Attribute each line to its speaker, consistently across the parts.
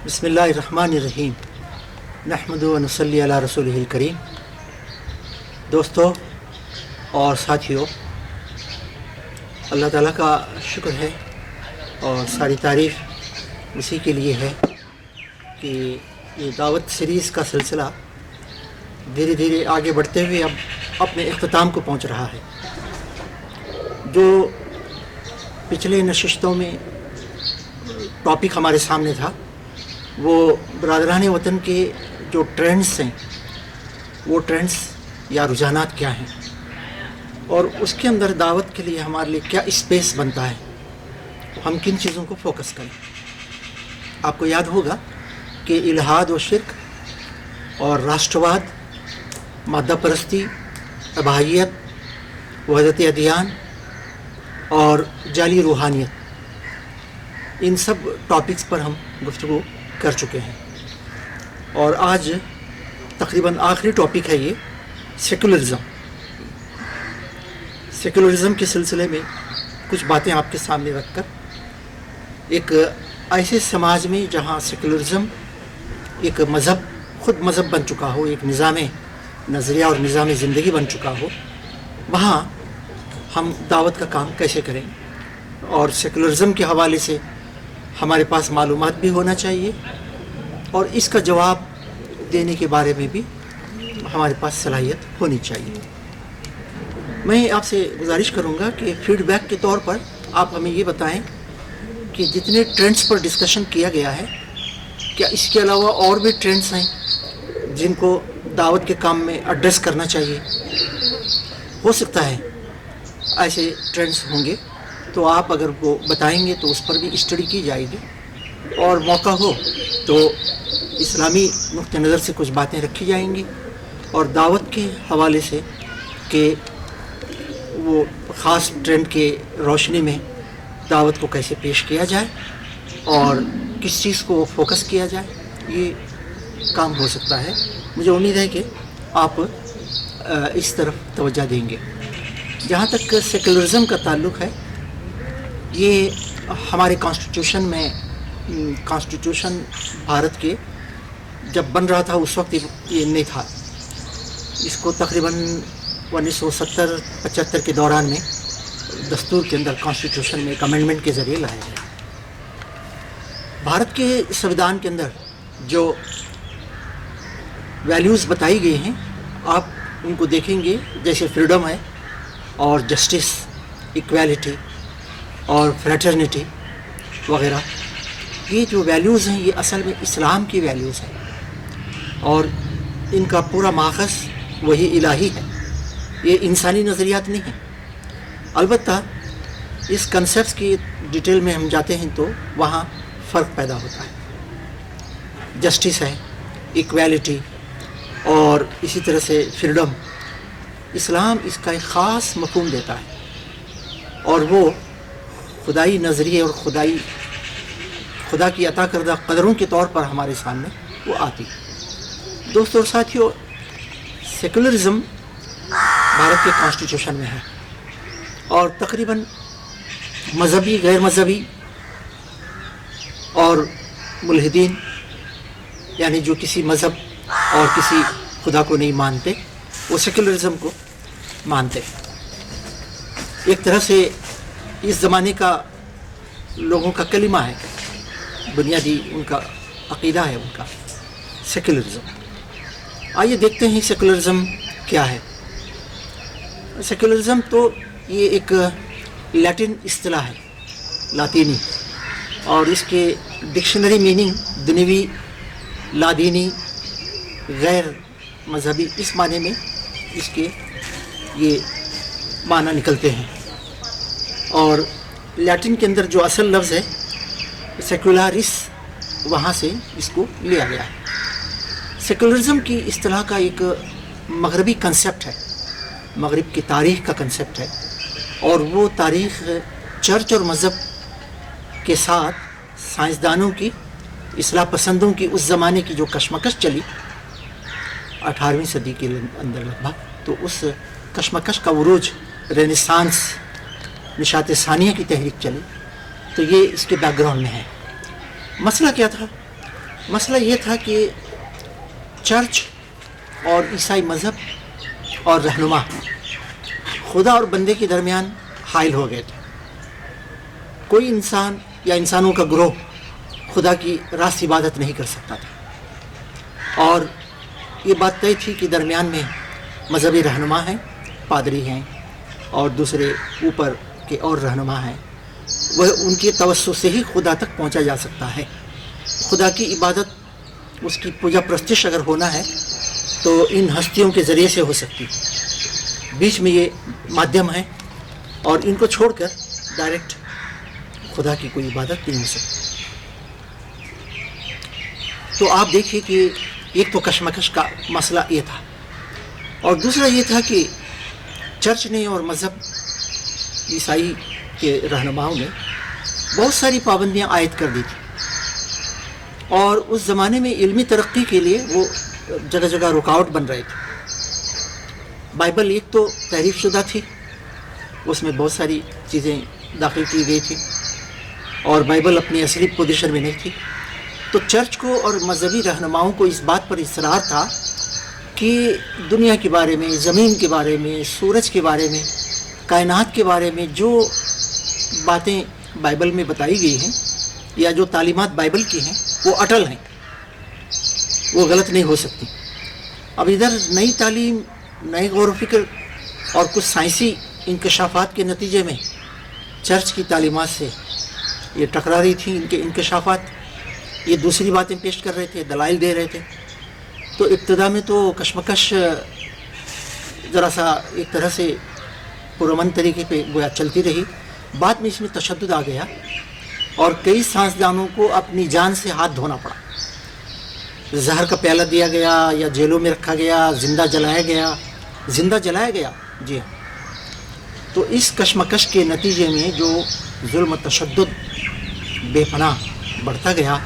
Speaker 1: بسم اللہ الرحمن الرحیم نحمدہ و نصلی علی رسولہ الکریم. دوستو اور ساتھیوں، اللہ تعالیٰ کا شکر ہے اور ساری تعریف اسی کے لیے ہے کہ یہ دعوت سیریز کا سلسلہ دھیرے دھیرے آگے بڑھتے ہوئے اب اپنے اختتام کو پہنچ رہا ہے. جو پچھلے نشستوں میں ٹاپک ہمارے سامنے تھا وہ برادران وطن کے جو ٹرینڈز ہیں، وہ ٹرینڈز یا رجحانات کیا ہیں اور اس کے اندر دعوت کے لیے ہمارے لیے کیا اسپیس بنتا ہے، ہم کن چیزوں کو فوکس کریں. آپ کو یاد ہوگا کہ الحاد و شرک اور راشٹرواد، مادہ پرستی، اباہیت، وحدت ادیان اور جعلی روحانیت، ان سب ٹاپکس پر ہم گفتگو کر چکے ہیں. اور آج تقریباً آخری ٹاپک ہے یہ سیکولرزم. سیکولرزم کے سلسلے میں کچھ باتیں آپ کے سامنے رکھ کر ایک ایسے سماج میں جہاں سیکولرزم ایک مذہب، خود مذہب بن چکا ہو، ایک نظام نظریہ اور نظام زندگی بن چکا ہو، وہاں ہم دعوت کا کام کیسے کریں. اور سیکولرزم کے حوالے سے ہمارے پاس معلومات بھی ہونا چاہیے اور اس کا جواب دینے کے بارے میں بھی ہمارے پاس صلاحیت ہونی چاہیے. میں آپ سے گزارش کروں گا کہ فیڈ بیک کے طور پر آپ ہمیں یہ بتائیں کہ جتنے ٹرینڈز پر ڈسکشن کیا گیا ہے، کیا اس کے علاوہ اور بھی ٹرینڈز ہیں جن کو دعوت کے کام میں ایڈریس کرنا چاہیے. ہو سکتا ہے ایسے ٹرینڈز ہوں گے، تو آپ اگر وہ بتائیں گے تو اس پر بھی اسٹڈی کی جائے گی اور موقع ہو تو اسلامی نقطہ نظر سے کچھ باتیں رکھی جائیں گی اور دعوت کے حوالے سے کہ وہ خاص ٹرینڈ کے روشنی میں دعوت کو کیسے پیش کیا جائے اور کس چیز کو فوکس کیا جائے، یہ کام ہو سکتا ہے. مجھے امید ہے کہ آپ اس طرف توجہ دیں گے. جہاں تک سیکولرزم کا تعلق ہے، یہ ہمارے کانسٹیٹیوشن میں، کانسٹیٹیوشن بھارت کے جب بن رہا تھا اس وقت یہ نہیں تھا. اس کو تقریباً 1970-75 کے دوران میں دستور کے اندر، کانسٹیٹیوشن میں ایک امینڈمنٹ کے ذریعے لایا گیا. بھارت کے سنویدھان کے اندر جو ویلیوز بتائی گئی ہیں، آپ ان کو دیکھیں گے، جیسے فریڈم ہے اور جسٹس، ایکویلٹی اور فریٹرنیٹی وغیرہ. یہ جو ویلیوز ہیں یہ اصل میں اسلام کی ویلیوز ہیں اور ان کا پورا ماخذ وہی الہی ہے، یہ انسانی نظریات نہیں ہیں. البتہ اس کنسیپٹس کی ڈیٹیل میں ہم جاتے ہیں تو وہاں فرق پیدا ہوتا ہے. جسٹس ہے، ایکویلٹی اور اسی طرح سے فریڈم، اسلام اس کا ایک خاص مفہوم دیتا ہے اور وہ خدائی نظریے اور خدا کی عطا کردہ قدروں کے طور پر ہمارے سامنے وہ آتی. دوستوں اور ساتھیوں، سیکولرزم بھارت کے کانسٹیٹیوشن میں ہے اور تقریباً مذہبی، غیر مذہبی اور ملحدین، یعنی جو کسی مذہب اور کسی خدا کو نہیں مانتے، وہ سیکولرزم کو مانتے. ایک طرح سے اس زمانے کا لوگوں کا کلمہ ہے، بنیادی ان کا عقیدہ ہے ان کا سیکولرزم. آئیے دیکھتے ہیں سیکولرزم کیا ہے. سیکولرزم تو یہ ایک لیٹن اصطلاح ہے، لاطینی، اور اس کے ڈکشنری میننگ دنیوی، لادینی، غیر مذہبی، اس معنی میں اس کے یہ معنی نکلتے ہیں. اور لیٹن کے اندر جو اصل لفظ ہے سیکولارس، وہاں سے اس کو لیا گیا ہے. سیکولرزم کی اصطلاح کا ایک مغربی کنسیپٹ ہے، مغرب کی تاریخ کا کنسیپٹ ہے، اور وہ تاریخ چرچ اور مذہب کے ساتھ سائنسدانوں کی، اصلاح پسندوں کی اس زمانے کی جو کشمکش چلی 18ویں صدی کے اندر لگ بھگ، تو اس کشمکش کا عروج، رینیسانس، نشاط ثانیہ کی تحریک چلی، تو یہ اس کے بیک گراؤنڈ میں ہے. مسئلہ کیا تھا مسئلہ یہ تھا کہ چرچ اور عیسائی مذہب اور رہنما خدا اور بندے کے درمیان حائل ہو گئے تھے. کوئی انسان یا انسانوں کا گروہ خدا کی راست عبادت نہیں کر سکتا تھا، اور یہ بات طے تھی کہ درمیان میں مذہبی رہنما ہیں، پادری ہیں اور دوسرے اوپر کے اور رہنما ہیں. وہ ان کے توسط سے ہی خدا تک پہنچا جا سکتا ہے. خدا کی عبادت، اس کی پوجا پرستش اگر ہونا ہے تو ان ہستیوں کے ذریعے سے ہو سکتی ہے. بیچ میں یہ مادھیم ہیں اور ان کو چھوڑ کر ڈائریکٹ خدا کی کوئی عبادت نہیں ہو سکتی. تو آپ دیکھیے کہ ایک تو کشمکش کا مسئلہ یہ تھا، اور دوسرا یہ تھا کہ چرچ نے اور مذہب عیسائی کے رہنماؤں نے بہت ساری پابندیاں عائد کر دی تھیں، اور اس زمانے میں علمی ترقی کے لیے وہ جگہ جگہ رکاوٹ بن رہے تھے. بائبل ایک تو تحریف شدہ تھی، اس میں بہت ساری چیزیں داخل کی گئی تھیں، اور بائبل اپنی اصلی پوزیشن میں نہیں تھی. تو چرچ کو اور مذہبی رہنماؤں کو اس بات پر اصرار تھا کہ دنیا کے بارے میں، زمین کے بارے میں، سورج کے بارے میں، کائنات کے بارے میں جو باتیں بائبل میں بتائی گئی ہیں یا جو تعلیمات بائبل کی ہیں وہ اٹل ہیں، وہ غلط نہیں ہو سکتی. اب ادھر نئی تعلیم، نئے غور و فکر اور کچھ سائنسی انکشافات کے نتیجے میں چرچ کی تعلیمات سے یہ ٹکرا رہی تھیں. ان کے انکشافات یہ دوسری باتیں پیش کر رہے تھے، دلائل دے رہے تھے. تو ابتدا میں تو کشمکش ذرا سا ایک طرح سے پرامن طریقے پہ گویا چلتی رہی. بعد میں اس میں تشدد آ گیا اور کئی سائنسدانوں کو اپنی جان سے ہاتھ دھونا پڑا. زہر کا پیالہ دیا گیا یا جیلوں میں رکھا گیا، زندہ جلایا گیا. جی ہاں. تو اس کشمکش کے نتیجے میں جو ظلم و تشدد بے پناہ بڑھتا گیا،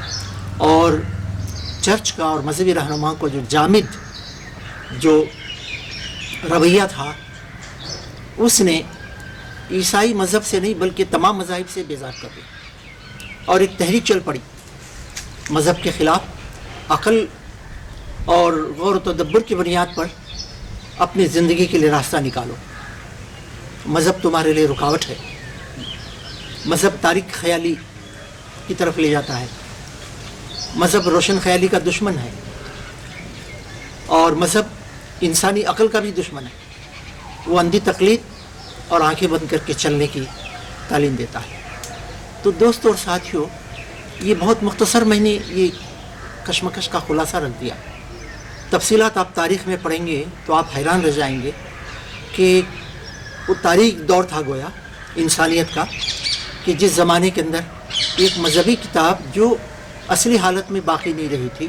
Speaker 1: اور چرچ کا اور مذہبی رہنما کو جو جامد جو رویہ تھا، اس نے عیسائی مذہب سے نہیں بلکہ تمام مذاہب سے بیزار کر دیا، اور ایک تحریک چل پڑی مذہب کے خلاف. عقل اور غور و تدبر کی بنیاد پر اپنی زندگی کے لیے راستہ نکالو. مذہب تمہارے لیے رکاوٹ ہے، مذہب تاریک خیالی کی طرف لے جاتا ہے، مذہب روشن خیالی کا دشمن ہے، اور مذہب انسانی عقل کا بھی دشمن ہے. وہ اندھی تقلید اور آنکھیں بند کر کے چلنے کی تعلیم دیتا ہے. تو دوستو اور ساتھیوں، یہ بہت مختصر میں نے یہ کشمکش کا خلاصہ رکھ دیا. تفصیلات آپ تاریخ میں پڑھیں گے تو آپ حیران رہ جائیں گے کہ وہ تاریخ دور تھا گویا انسانیت کا، کہ جس زمانے کے اندر ایک مذہبی کتاب جو اصلی حالت میں باقی نہیں رہی تھی،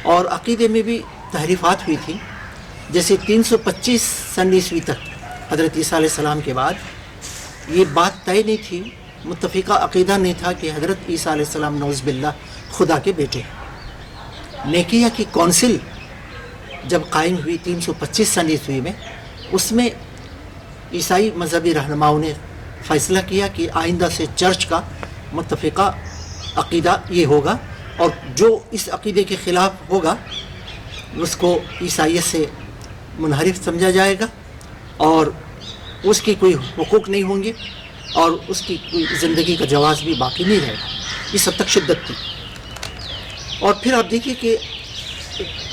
Speaker 1: اور عقیدے میں بھی تحریفات ہوئی تھی. جیسے 325 سن عیسوی تک حضرت عیسیٰ علیہ السلام کے بعد یہ بات طے نہیں تھی، متفقہ عقیدہ نہیں تھا کہ حضرت عیسیٰ علیہ السلام نعوذ باللہ خدا کے بیٹے ہیں. نیکیہ کی کونسل جب قائم ہوئی 325 سن عیسوی میں، اس میں عیسائی مذہبی رہنماؤں نے فیصلہ کیا کہ آئندہ سے چرچ کا متفقہ عقیدہ یہ ہوگا، اور جو اس عقیدے کے خلاف ہوگا اس کو عیسائیت سے منحرف سمجھا جائے گا، اور اس کی کوئی حقوق نہیں ہوں گے، اور اس کی کوئی زندگی کا جواز بھی باقی نہیں رہے گا. اس حد تک شدت تھی. اور پھر آپ دیکھیے کہ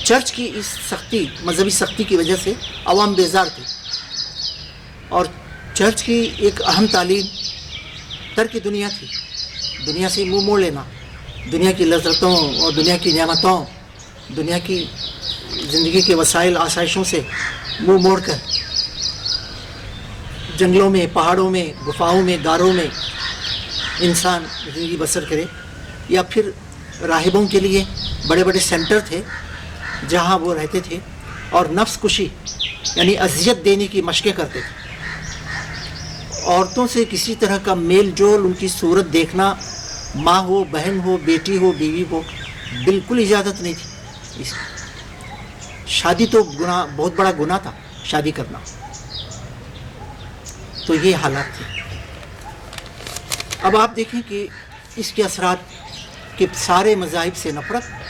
Speaker 1: چرچ کی اس سختی، مذہبی سختی کی وجہ سے عوام بیزار تھی، اور چرچ کی ایک اہم تعلیم ترک دنیا تھی. دنیا سے منہ موڑ لینا، دنیا کی لذتوں اور دنیا کی نعمتوں، دنیا کی زندگی کے وسائل آسائشوں سے منہ موڑ کر جنگلوں میں، پہاڑوں میں، گفاؤں میں، غاروں میں انسان زندگی بسر کرے. یا پھر راہبوں کے لیے بڑے بڑے سینٹر تھے جہاں وہ رہتے تھے اور نفس کشی یعنی اذیت دینے کی مشقیں کرتے تھے. عورتوں سے کسی طرح کا میل جول، ان کی صورت دیکھنا، ماں ہو، بہن ہو، بیٹی ہو، بیوی ہو، بالکل اجازت نہیں تھی. شادی تو گناہ، بہت بڑا گناہ تھا شادی کرنا. تو یہ حالات تھے. اب آپ دیکھیں کہ اس کے اثرات کہ سارے مذاہب سے نفرت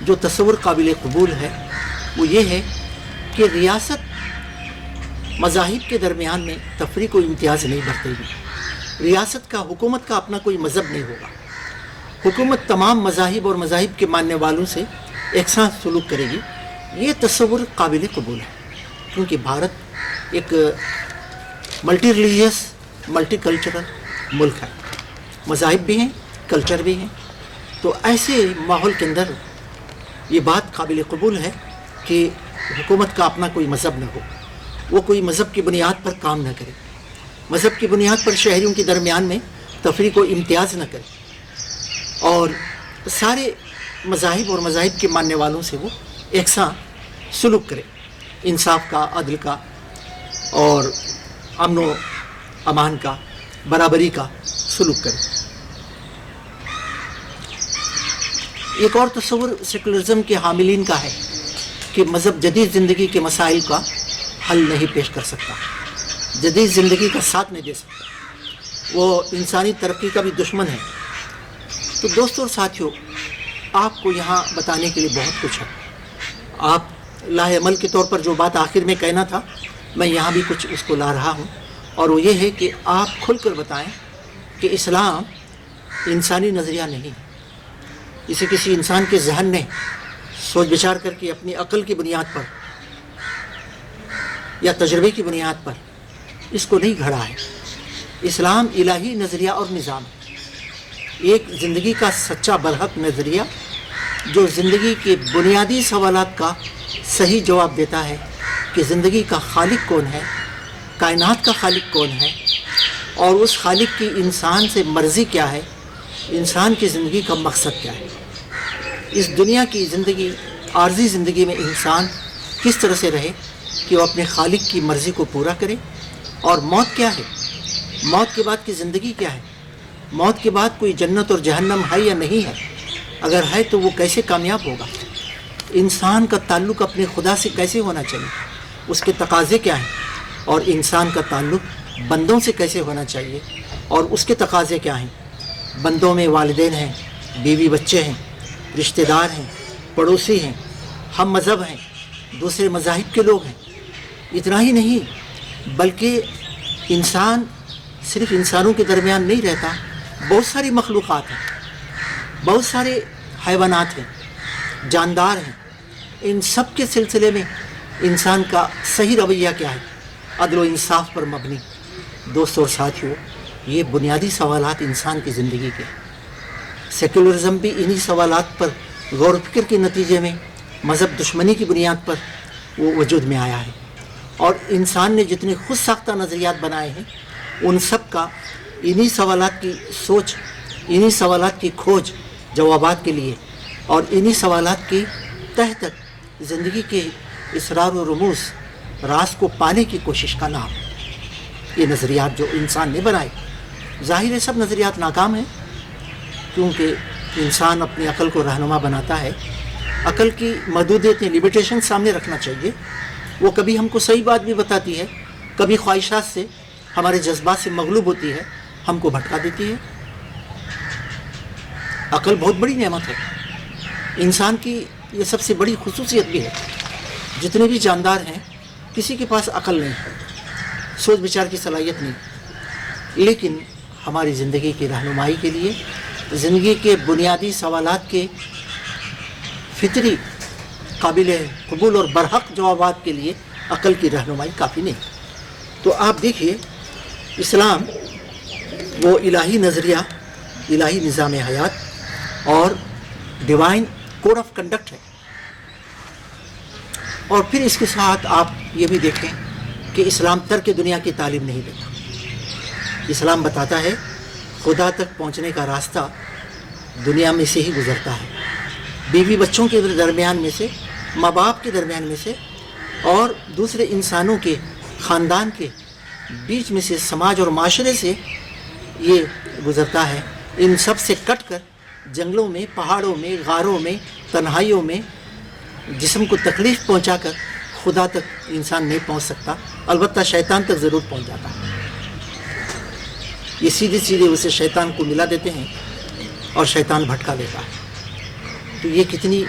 Speaker 1: جو تصور قابل قبول ہے وہ یہ ہے کہ ریاست مذاہب کے درمیان میں تفریق و امتیاز نہیں برتے گی. ریاست کا، حکومت کا اپنا کوئی مذہب نہیں ہوگا. حکومت تمام مذاہب اور مذاہب کے ماننے والوں سے یکساں سلوک کرے گی. یہ تصور قابل قبول ہے کیونکہ بھارت ایک ملٹی ریلیجیس، ملٹی کلچرل ملک ہے. مذاہب بھی ہیں، کلچر بھی ہیں. تو ایسے ماحول کے اندر یہ بات قابل قبول ہے کہ حکومت کا اپنا کوئی مذہب نہ ہو، وہ کوئی مذہب کی بنیاد پر کام نہ کرے، مذہب کی بنیاد پر شہریوں کے درمیان میں تفریق و امتیاز نہ کرے، اور سارے مذاہب اور مذاہب کے ماننے والوں سے وہ یکساں سلوک کرے، انصاف کا، عدل کا اور امن و امان کا، برابری کا سلوک کرے. ایک اور تصور سیکولرزم کے حاملین کا ہے کہ مذہب جدید زندگی کے مسائل کا حل نہیں پیش کر سکتا، جدید زندگی کا ساتھ نہیں دے سکتا، وہ انسانی ترقی کا بھی دشمن ہے. تو دوستوں اور ساتھیوں، آپ کو یہاں بتانے کے لیے بہت کچھ ہے. آپ لاہ عمل کے طور پر جو بات آخر میں کہنا تھا، میں یہاں بھی کچھ اس کو لا رہا ہوں، اور وہ یہ ہے کہ آپ کھل کر بتائیں کہ اسلام انسانی نظریہ نہیں ہے. اسے کسی انسان کے ذہن نے سوچ بچار کر کے اپنی عقل کی بنیاد پر یا تجربے کی بنیاد پر اس کو نہیں گھڑا ہے. اسلام الہی نظریہ اور نظام ہے، ایک زندگی کا سچا برحق نظریہ جو زندگی کے بنیادی سوالات کا صحیح جواب دیتا ہے کہ زندگی کا خالق کون ہے، کائنات کا خالق کون ہے، اور اس خالق کی انسان سے مرضی کیا ہے، انسان کی زندگی کا مقصد کیا ہے. اس دنیا کی زندگی، عارضی زندگی میں انسان کس طرح سے رہے کہ وہ اپنے خالق کی مرضی کو پورا کرے. اور موت کیا ہے، موت کے بعد کی زندگی کیا ہے، موت کے بعد کوئی جنت اور جہنم ہے یا نہیں ہے، اگر ہے تو وہ کیسے کامیاب ہوگا، انسان کا تعلق اپنے خدا سے کیسے ہونا چاہیے، اس کے تقاضے کیا ہیں، اور انسان کا تعلق بندوں سے کیسے ہونا چاہیے اور اس کے تقاضے کیا ہیں. بندوں میں والدین ہیں، بیوی بچے ہیں، رشتہ دار ہیں، پڑوسی ہیں، ہم مذہب ہیں، دوسرے مذاہب کے لوگ ہیں. اتنا ہی نہیں بلکہ انسان صرف انسانوں کے درمیان نہیں رہتا، بہت ساری مخلوقات ہیں، بہت سارے حیوانات ہیں، جاندار ہیں. ان سب کے سلسلے میں انسان کا صحیح رویہ کیا ہے، عدل و انصاف پر مبنی. دوستوں اور ساتھیوں، یہ بنیادی سوالات انسان کی زندگی کے. سیکولرزم بھی انہی سوالات پر غور و فکر کے نتیجے میں مذہب دشمنی کی بنیاد پر وہ وجود میں آیا ہے، اور انسان نے جتنے خود ساختہ نظریات بنائے ہیں ان سب کا انہی سوالات کی سوچ، انہی سوالات کی کھوج جوابات کے لیے اور انہی سوالات کی تہ تک زندگی کے اسرار و رموز، راز کو پانے کی کوشش کا نام یہ نظریات جو انسان نے بنائے. ظاہر ہے سب نظریات ناکام ہیں کیونکہ انسان اپنی عقل کو رہنما بناتا ہے. عقل کی محدودیتیں، لمیٹیشن سامنے رکھنا چاہیے. وہ کبھی ہم کو صحیح بات بھی بتاتی ہے، کبھی خواہشات سے، ہمارے جذبات سے مغلوب ہوتی ہے، ہم کو بھٹکا دیتی ہے. عقل بہت بڑی نعمت ہے، انسان کی یہ سب سے بڑی خصوصیت بھی ہے. جتنے بھی جاندار ہیں کسی کے پاس عقل نہیں ہے، سوچ بچار کی صلاحیت نہیں، لیکن ہماری زندگی کی رہنمائی کے لیے، زندگی کے بنیادی سوالات کے فطری قابل قبول اور برحق جوابات کے لیے عقل کی رہنمائی کافی نہیں. تو آپ دیکھیے اسلام وہ الہی نظریہ، الہی نظام حیات اور ڈیوائن کوڈ آف کنڈکٹ ہے. اور پھر اس کے ساتھ آپ یہ بھی دیکھیں کہ اسلام ترک دنیا کی تعلیم نہیں دیتا. اسلام بتاتا ہے خدا تک پہنچنے کا راستہ دنیا میں سے ہی گزرتا ہے، بیوی بچوں کے درمیان میں سے، ماں باپ کے درمیان میں سے، اور دوسرے انسانوں کے خاندان کے بیچ میں سے، سماج اور معاشرے سے یہ گزرتا ہے. ان سب سے کٹ کر جنگلوں میں، پہاڑوں میں، غاروں میں، تنہائیوں میں جسم کو تکلیف پہنچا کر خدا تک انسان نہیں پہنچ سکتا. البتہ شیطان تک ضرور پہنچ جاتا ہے. یہ سیدھے سیدھے اسے شیطان کو ملا دیتے ہیں اور شیطان بھٹکا لیتا ہے. تو یہ کتنی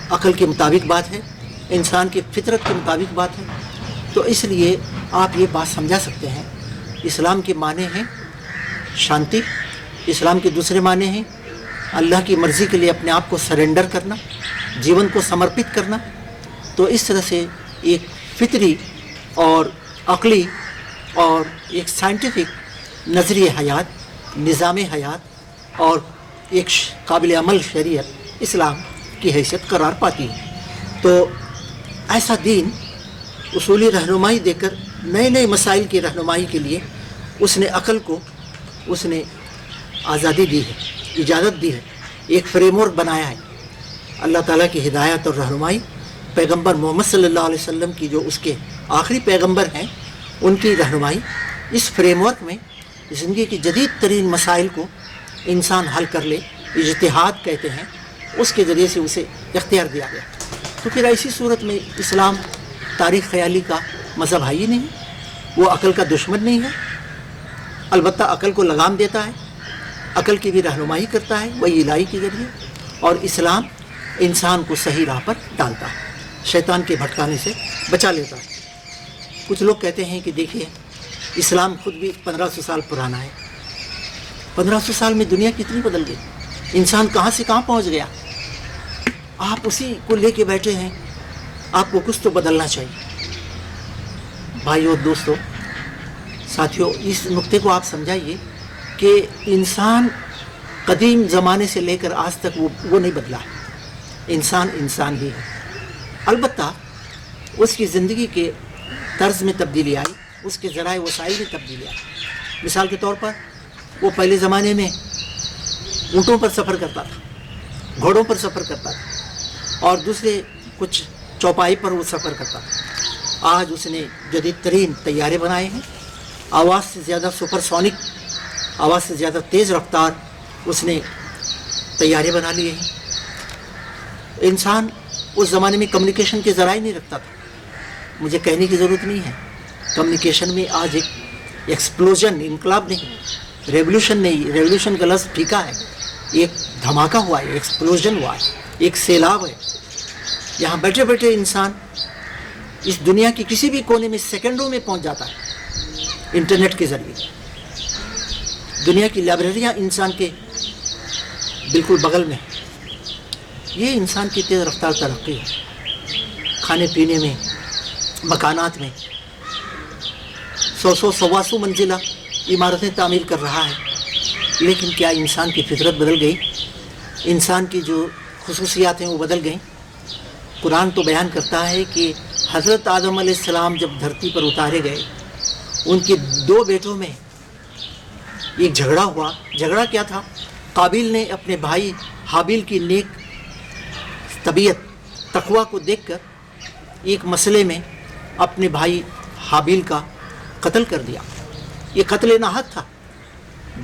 Speaker 1: عقل کے مطابق بات ہے، انسان کی فطرت کے مطابق بات ہے. تو اس لیے آپ یہ بات سمجھا سکتے ہیں، اسلام کے معنی ہیں شانتی، اسلام کے دوسرے معنی ہیں اللہ کی مرضی کے لیے اپنے آپ کو سرنڈر کرنا، جیون کو سمرپت کرنا. تو اس طرح سے ایک فطری اور عقلی اور ایک سائنٹیفک نظریہ حیات، نظام حیات اور ایک قابل عمل شریعت اسلام کی حیثیت قرار پاتی ہے. تو ایسا دین اصولی رہنمائی دے کر نئے نئے مسائل کی رہنمائی کے لیے اس نے عقل کو اس نے آزادی دی ہے، اجازت دی ہے، ایک فریم ورک بنایا ہے. اللہ تعالیٰ کی ہدایت اور رہنمائی، پیغمبر محمد صلی اللہ علیہ وسلم کی جو اس کے آخری پیغمبر ہیں ان کی رہنمائی، اس فریم ورک میں زندگی کی جدید ترین مسائل کو انسان حل کر لے، اجتہاد کہتے ہیں، اس کے ذریعے سے اسے اختیار دیا گیا. تو پھر ایسی صورت میں اسلام تاریخ خیالی کا مذہب ہے ہی نہیں، وہ عقل کا دشمن نہیں ہے. البتہ عقل کو لگام دیتا ہے، عقل کی بھی رہنمائی کرتا ہے وہی الہی کے ذریعے، اور اسلام انسان کو صحیح راہ پر ڈالتا ہے، شیطان کے بھٹکانے سے بچا لیتا ہے. کچھ لوگ کہتے ہیں کہ دیکھیے اسلام خود بھی 1500 سال پرانا ہے. 1500 سال میں دنیا کتنی بدل گئی، انسان کہاں سے کہاں پہنچ گیا. آپ اسی کو لے کے بیٹھے ہیں، آپ کو کچھ تو بدلنا چاہیے. بھائی اور دوستو، ساتھیوں، اس نقطے کو آپ سمجھائیے کہ انسان قدیم زمانے سے لے کر آج تک وہ نہیں بدلا ہے. انسان انسان ہی ہے. البتہ اس کی زندگی کے طرز میں تبدیلی آئی، اس کے ذرائع وسائل میں تبدیلی آئی. مثال کے طور پر وہ پہلے زمانے میں اونٹوں پر سفر کرتا تھا، گھوڑوں پر سفر کرتا تھا، اور دوسرے کچھ چوپائی پر وہ سفر کرتا تھا. آج اس نے جدید ترین طیارے بنائے ہیں، آواز سے زیادہ سپر سونک، آواز سے زیادہ تیز رفتار اس نے طیارے بنا لیے ہیں. انسان اس زمانے میں کمیونیکیشن کے ذرائع نہیں رکھتا تھا. مجھے کہنے کی ضرورت نہیں ہے، کمیونیکیشن میں آج ایک ایکسپلوژن، انقلاب نہیں، ریولوشن نہیں، ریولوشن کا لفظ پھیکا ہے، ایک دھماکہ ہوا ہے، ایکسپلوژن ہوا ہے، ایک سیلاب ہے. یہاں بیٹھے بیٹھے انسان اس دنیا کی کسی بھی کونے میں سیکنڈوں میں پہنچ جاتا ہے انٹرنیٹ کے ذریعے. دنیا کی لائبریریاں انسان کے بالکل بغل میں ہیں. یہ انسان کی تیز رفتار ترقی ہے. کھانے پینے میں، مکانات میں 100 منزلہ عمارتیں تعمیر کر رہا ہے. لیکن کیا انسان کی فطرت بدل گئی؟ انسان کی جو خصوصیات ہیں وہ بدل گئیں؟ قرآن تو بیان کرتا ہے کہ حضرت آدم علیہ السلام جب دھرتی پر اتارے گئے، ان کے 2 بیٹوں میں ایک جھگڑا ہوا. جھگڑا کیا تھا؟ قابیل نے اپنے بھائی حابیل کی نیک طبیعت، تقویٰ کو دیکھ کر ایک مسئلے میں اپنے بھائی حابیل کا قتل کر دیا. یہ قتل ناحق تھا.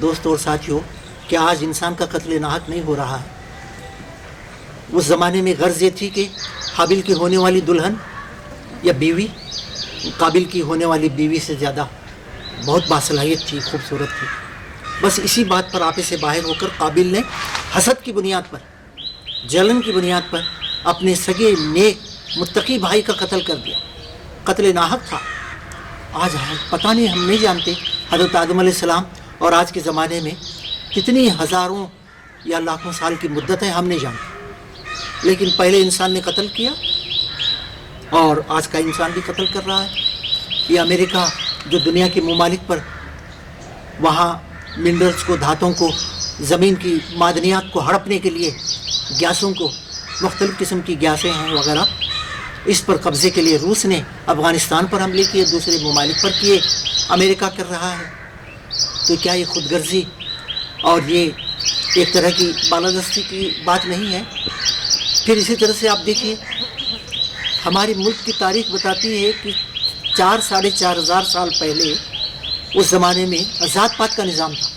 Speaker 1: دوستوں اور ساتھیوں، کیا آج انسان کا قتل ناحق نہیں ہو رہا ہے؟ اس زمانے میں غرض یہ تھی کہ حابیل کی ہونے والی دلہن یا بیوی قابیل کی ہونے والی بیوی سے زیادہ بہت باصلاحیت تھی، خوبصورت تھی. بس اسی بات پر آپے سے باہر ہو کر قابیل نے حسد کی بنیاد پر، جلن کی بنیاد پر اپنے سگے نیک متقی بھائی کا قتل کر دیا. قتل ناحق تھا. آج پتہ نہیں، ہم نہیں جانتے حضرت آدم علیہ السلام اور آج کے زمانے میں کتنی ہزاروں یا لاکھوں سال کی مدت ہے، ہم نہیں جانتے. لیکن پہلے انسان نے قتل کیا اور آج کا انسان بھی قتل کر رہا ہے. یہ امریکہ جو دنیا کے ممالک پر وہاں منرلز کو، دھاتوں کو، زمین کی معدنیات کو ہڑپنے کے لیے گیسوں کو، مختلف قسم کی گیسیں ہیں وغیرہ، اس پر قبضے کے لیے روس نے افغانستان پر حملے کیے، دوسرے ممالک پر کیے، امریکہ کر رہا ہے. تو کیا یہ خود غرضی اور یہ ایک طرح کی بالادستی کی بات نہیں ہے؟ پھر اسی طرح سے آپ دیکھیے، ہمارے ملک کی تاریخ بتاتی ہے کہ 4-4.5 ہزار سال پہلے اس زمانے میں ذات پات کا نظام تھا.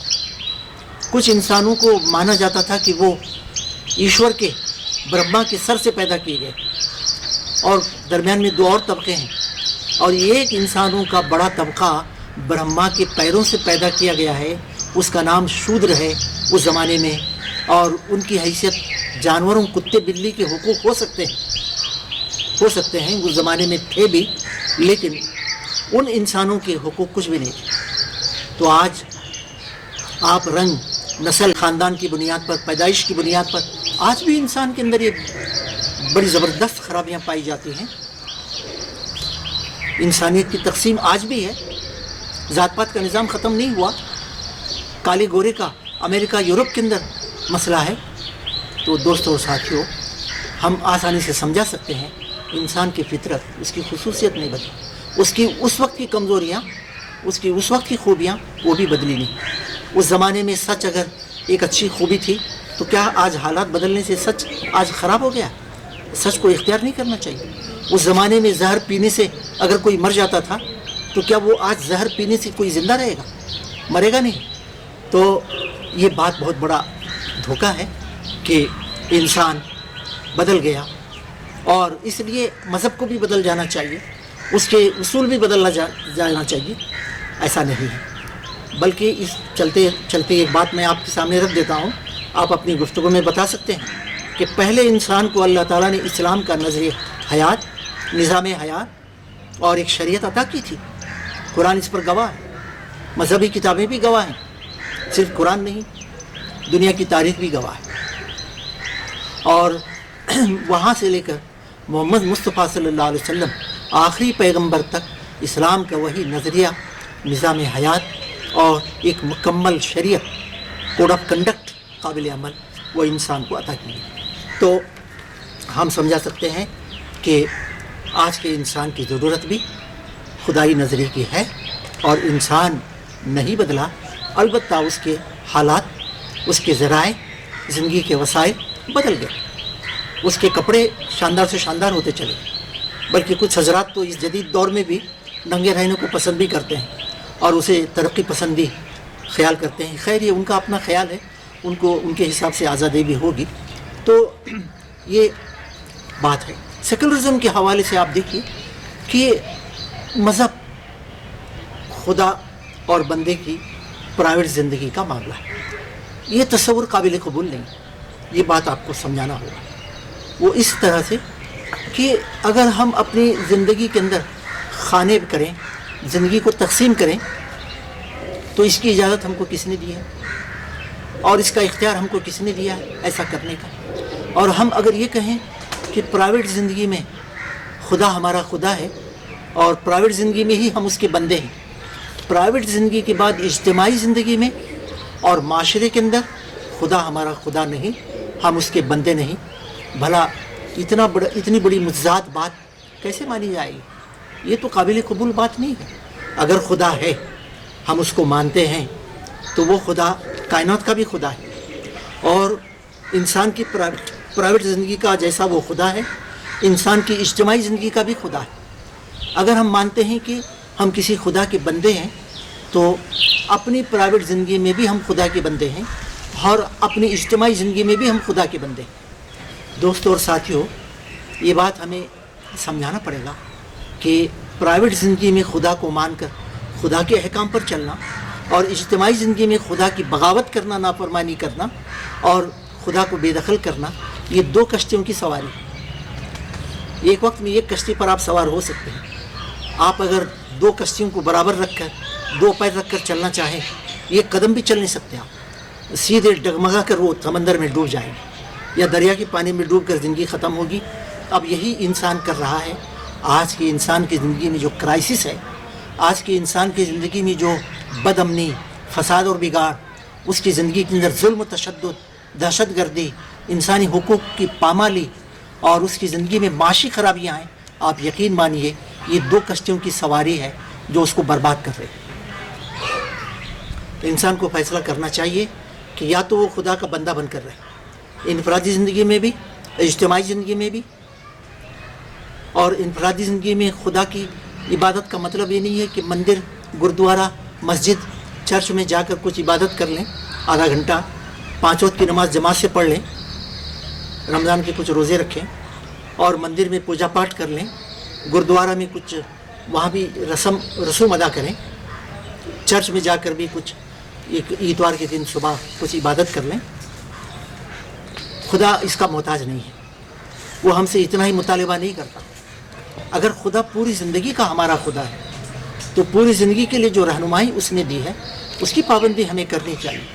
Speaker 1: کچھ انسانوں کو مانا جاتا تھا کہ وہ ایشور کے، برہما کے سر سے پیدا کیے گئے، اور درمیان میں 2 اور طبقے ہیں، اور ایک انسانوں کا بڑا طبقہ برہما کے پیروں سے پیدا کیا گیا ہے. اس کا نام شودر ہے. اس زمانے میں اور ان کی حیثیت جانوروں کتے بلی کے حقوق ہو سکتے ہیں، اس زمانے میں تھے بھی، لیکن ان انسانوں کے حقوق کچھ بھی نہیں تھے۔ تو آج آپ رنگ، نسل، خاندان کی بنیاد پر، پیدائش کی بنیاد پر آج بھی انسان کے اندر یہ بڑی زبردست خرابیاں پائی جاتی ہیں۔ انسانیت کی تقسیم آج بھی ہے، ذات پات کا نظام ختم نہیں ہوا، کالے گورے کا امریکہ یورپ کے اندر مسئلہ ہے۔ تو دوستوں اور ساتھیوں، ہم آسانی سے سمجھا سکتے ہیں انسان کی فطرت، اس کی خصوصیت نہیں بدلی، اس کی اس وقت کی کمزوریاں، اس کی اس وقت کی خوبیاں وہ بھی بدلی نہیں۔ اس زمانے میں سچ اگر ایک اچھی خوبی تھی تو کیا آج حالات بدلنے سے سچ آج خراب ہو گیا؟ سچ کو اختیار نہیں کرنا چاہیے۔ اس زمانے میں زہر پینے سے اگر کوئی مر جاتا تھا تو کیا وہ آج زہر پینے سے کوئی زندہ رہے گا؟ مرے گا نہیں۔ تو یہ بات بہت بڑا دھوکہ ہے کہ انسان بدل گیا، اور اس لیے مذہب کو بھی بدل جانا چاہیے، اس کے اصول بھی بدلنا جانا چاہیے۔ ایسا نہیں ہے، بلکہ اس چلتے ایک بات میں آپ کے سامنے رکھ دیتا ہوں، آپ اپنی گفتگو میں بتا سکتے ہیں کہ پہلے انسان کو اللہ تعالیٰ نے اسلام کا نظریہ حیات، نظام حیات اور ایک شریعت عطا کی تھی۔ قرآن اس پر گواہ ہے، مذہبی کتابیں بھی گواہ ہیں، صرف قرآن نہیں، دنیا کی تاریخ بھی گواہ ہے۔ اور وہاں سے لے کر محمد مصطفیٰ صلی اللہ علیہ وسلم آخری پیغمبر تک اسلام کا وہی نظریہ، نظام حیات اور ایک مکمل شریعت، کوڈ آف کنڈکٹ قابل عمل وہ انسان کو عطا کی ہے۔ تو ہم سمجھا سکتے ہیں کہ آج کے انسان کی ضرورت بھی خدائی نظریے کی ہے، اور انسان نہیں بدلا، البتہ اس کے حالات، اس کے ذرائع، زندگی کے وسائل بدل گئے۔ اس کے کپڑے شاندار سے شاندار ہوتے چلے، بلکہ کچھ حضرات تو اس جدید دور میں بھی ننگے رہنے کو پسند بھی کرتے ہیں اور اسے ترقی پسندی خیال کرتے ہیں۔ خیر، یہ ان کا اپنا خیال ہے، ان کو ان کے حساب سے آزادی بھی ہوگی۔ تو یہ بات ہے۔ سیکولرزم کے حوالے سے آپ دیکھیے کہ مذہب خدا اور بندے کی پرائیویٹ زندگی کا معاملہ ہے، یہ تصور قابل قبول نہیں۔ یہ بات آپ کو سمجھانا ہوگا، وہ اس طرح سے کہ اگر ہم اپنی زندگی کے اندر خانے کریں، زندگی کو تقسیم کریں، تو اس کی اجازت ہم کو کس نے دی ہے، اور اس کا اختیار ہم کو کس نے دیا ہے ایسا کرنے کا؟ اور ہم اگر یہ کہیں کہ پرائیویٹ زندگی میں خدا ہمارا خدا ہے اور پرائیویٹ زندگی میں ہی ہم اس کے بندے ہیں، پرائیویٹ زندگی کے بعد اجتماعی زندگی میں اور معاشرے کے اندر خدا ہمارا خدا نہیں، ہم اس کے بندے نہیں، بھلا اتنی بڑی متضاد بات کیسے مانی جائے گی؟ یہ تو قابل قبول بات نہیں ہے۔ اگر خدا ہے، ہم اس کو مانتے ہیں، تو وہ خدا کائنات کا بھی خدا ہے، اور انسان کی پرائیویٹ زندگی کا جیسا وہ خدا ہے، انسان کی اجتماعی زندگی کا بھی خدا ہے۔ اگر ہم مانتے ہیں کہ ہم کسی خدا کے بندے ہیں، تو اپنی پرائیویٹ زندگی میں بھی ہم خدا کے بندے ہیں، اور اپنی اجتماعی زندگی میں بھی ہم خدا کے بندے ہیں۔ دوستوں اور ساتھیوں، یہ بات ہمیں سمجھانا پڑے گا کہ پرائیویٹ زندگی میں خدا کو مان کر خدا کے احکام پر چلنا، اور اجتماعی زندگی میں خدا کی بغاوت کرنا، نافرمانی کرنا اور خدا کو بے دخل کرنا، یہ دو کشتیوں کی سواری ہے۔ ایک وقت میں ایک کشتی پر آپ سوار ہو سکتے ہیں۔ آپ اگر دو کشتیوں کو برابر رکھ کر، دو پیر رکھ کر چلنا چاہیں، ایک قدم بھی چل نہیں سکتے آپ، سیدھے ڈگمگا کر وہ سمندر میں ڈوب جائیں گے، یا دریا کے پانی میں ڈوب کر زندگی ختم ہوگی۔ اب یہی انسان کر رہا ہے۔ آج کے انسان کی زندگی میں جو کرائسس ہے، آج کے انسان کی زندگی میں جو بد امنی، فساد اور بگاڑ، اس کی زندگی کے اندر ظلم و تشدد، دہشت گردی، انسانی حقوق کی پامالی، اور اس کی زندگی میں معاشی خرابیاں ہیں، آپ یقین مانیے یہ دو کشتیوں کی سواری ہے جو اس کو برباد کر رہے ہیں۔ تو انسان کو فیصلہ کرنا چاہیے کہ یا تو وہ خدا کا بندہ بن کر رہے، انفرادی زندگی میں بھی، اجتماعی زندگی میں بھی۔ اور انفرادی زندگی میں خدا کی عبادت کا مطلب یہ نہیں ہے کہ مندر، گردوارہ، مسجد، چرچ میں جا کر کچھ عبادت کر لیں، آدھا گھنٹہ 5 وقت کی نماز جماعت سے پڑھ لیں، رمضان کے کچھ روزے رکھیں، اور مندر میں پوجا پاٹ کر لیں، گردوارہ میں کچھ وہاں بھی رسوم ادا کریں، چرچ میں جا کر بھی کچھ ایک اتوار کے دن صبح کچھ عبادت کر لیں۔ خدا اس کا محتاج نہیں ہے، وہ ہم سے اتنا ہی مطالبہ نہیں کرتا۔ اگر خدا پوری زندگی کا ہمارا خدا ہے تو پوری زندگی کے لیے جو رہنمائی اس نے دی ہے اس کی پابندی ہمیں کرنی چاہیے۔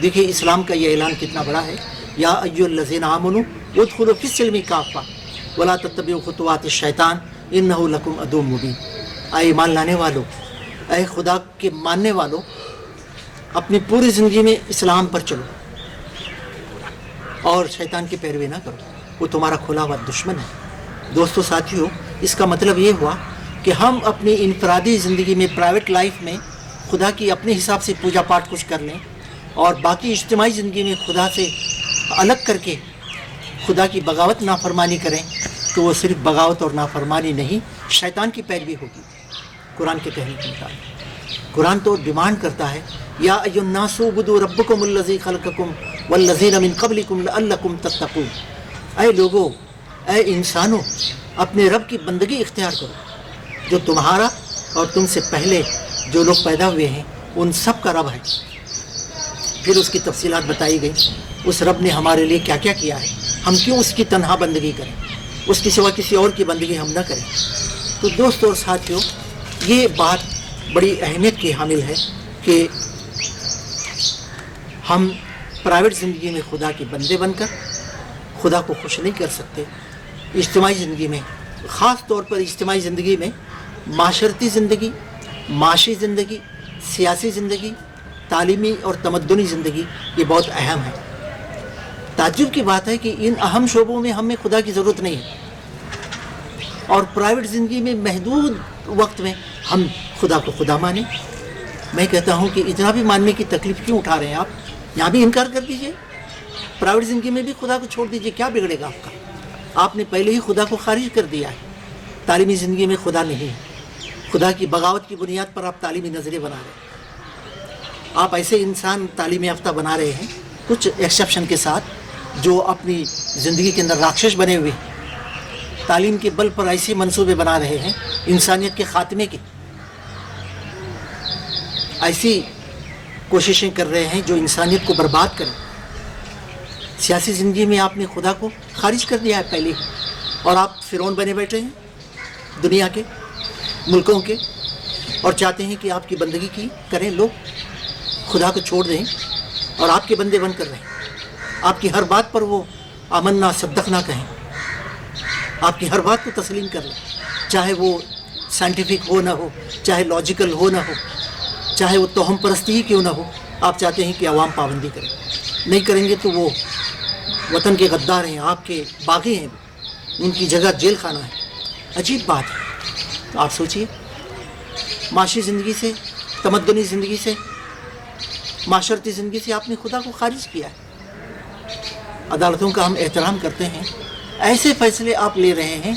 Speaker 1: دیکھیے اسلام کا یہ اعلان کتنا بڑا ہے، یا ایھا الذین آمنوا ادخلوا فی السلم کافہ ولا تتبعوا خطوات الشیطان انہ لکم عدو مبین۔ اے ایمان لانے والو، اے خدا کے ماننے والو، اپنی پوری زندگی میں اسلام پر چلو اور شیطان کی پیروی نہ کرو، وہ تمہارا کھلا ہوا دشمن ہے۔ دوستو ساتھیو، اس کا مطلب یہ ہوا کہ ہم اپنی انفرادی زندگی میں، پرائیویٹ لائف میں خدا کی اپنے حساب سے پوجا پاٹ کچھ کر لیں، اور باقی اجتماعی زندگی میں خدا سے الگ کر کے خدا کی بغاوت نافرمانی کریں، تو وہ صرف بغاوت اور نافرمانی نہیں، شیطان کی پیروی ہوگی۔ قرآن کے کہنے کے مطابق قرآن تو ڈیمانڈ کرتا ہے، یا ایھا الناس اعبدوا ربکم الذی خلقکم والذین من قبلکم لعلکم تتقون۔ اے لوگو، اے انسانوں، اپنے رب کی بندگی اختیار کرو جو تمہارا اور تم سے پہلے جو لوگ پیدا ہوئے ہیں ان سب کا رب ہے۔ پھر اس کی تفصیلات بتائی گئی، اس رب نے ہمارے لیے کیا کیا کیا ہے، ہم کیوں اس کی تنہا بندگی کریں، اس کے سوا کسی اور کی بندگی ہم نہ کریں۔ تو دوستو اور ساتھیوں، یہ بات بڑی اہمیت کی حامل ہے کہ ہم پرائیویٹ زندگی میں خدا کے بندے بن کر خدا کو خوش نہیں کر سکتے۔ اجتماعی زندگی میں، خاص طور پر اجتماعی زندگی میں، معاشرتی زندگی، معاشی زندگی، سیاسی زندگی، تعلیمی اور تمدنی زندگی، یہ بہت اہم ہے۔ تعجب کی بات ہے کہ ان اہم شعبوں میں ہمیں خدا کی ضرورت نہیں ہے، اور پرائیویٹ زندگی میں محدود وقت میں ہم خدا کو خدا مانیں۔ میں کہتا ہوں کہ اتنا بھی ماننے کی تکلیف کیوں اٹھا رہے ہیں آپ؟ یہاں بھی انکار کر دیجئے، پرائیویٹ زندگی میں بھی خدا کو چھوڑ دیجئے، کیا بگڑے گا آپ کا؟ آپ نے پہلے ہی خدا کو خارج کر دیا ہے۔ تعلیمی زندگی میں خدا نہیں ہے، خدا کی بغاوت کی بنیاد پر آپ تعلیمی نظریے بنا رہے ہیں۔ آپ ایسے انسان تعلیم یافتہ بنا رہے ہیں، کچھ ایکسیپشن کے ساتھ، جو اپنی زندگی کے اندر راکشش بنے ہوئے ہیں، تعلیم کے بل پر ایسے منصوبے بنا رہے ہیں انسانیت کے خاتمے کے، ایسی کوششیں کر رہے ہیں جو انسانیت کو برباد کریں۔ سیاسی زندگی میں آپ نے خدا کو خارج کر دیا ہے پہلے، اور آپ فرعون بنے بیٹھے ہیں دنیا کے، ملکوں کے، اور چاہتے ہیں کہ آپ کی بندگی کی کریں لوگ، خدا کو چھوڑ دیں اور آپ کے بندے بن کر رہیں۔ آپ کی ہر بات پر وہ آمنا صدقنا کہیں، آپ کی ہر بات کو تسلیم کر لیں، چاہے وہ سائنٹیفک ہو نہ ہو، چاہے لاجیکل ہو نہ ہو، چاہے وہ توہم پرستی ہی کیوں نہ ہو۔ آپ چاہتے ہیں کہ عوام پابندی کریں، نہیں کریں گے تو وہ وطن کے غدار ہیں، آپ کے باغی ہیں، ان کی جگہ جیل خانہ ہے۔ عجیب بات ہے۔ تو آپ سوچئے، معاشی زندگی سے، تمدنی زندگی سے، معاشرتی زندگی سے آپ نے خدا کو خارج کیا ہے۔ عدالتوں کا ہم احترام کرتے ہیں، ایسے فیصلے آپ لے رہے ہیں